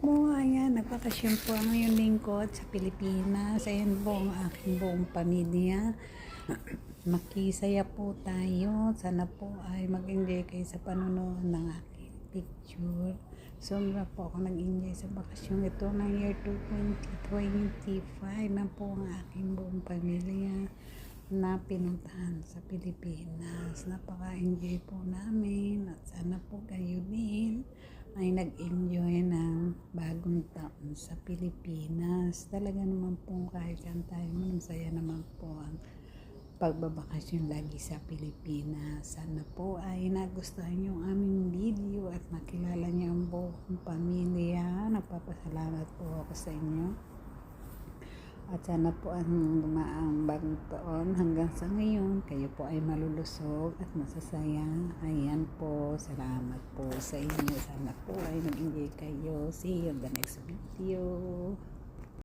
po, ayan, nagbakasyon po ang iyong lingkod sa Pilipinas. Ayan po ang aking buong pamilya. Makisaya po tayo. Sana po ay mag-enjoy kayo sa panonood ng aking picture. Sobra po ako nag-enjoy sa bakasyon ito ng year 2025 na po ang aking buong pamilya na pinuntahan sa Pilipinas. Napaka-enjoy po namin at sana po kayo din ay nag-enjoy ng bagong taon sa Pilipinas. Talaga naman po kahit saan tayo, masaya naman po ang pagbabakasyon lagi sa Pilipinas. Sana po ay nagustuhan yung aming video at nakilala niyo ang buong pamilya. Nagpapasalamat po ako sa inyo. At sana po ang dumaang bagong taon hanggang sa ngayon, kayo po ay malulusog at masasaya. Ayan po, salamat po sa inyo. Sana po ay nag-enjoy kayo. See you on the next video.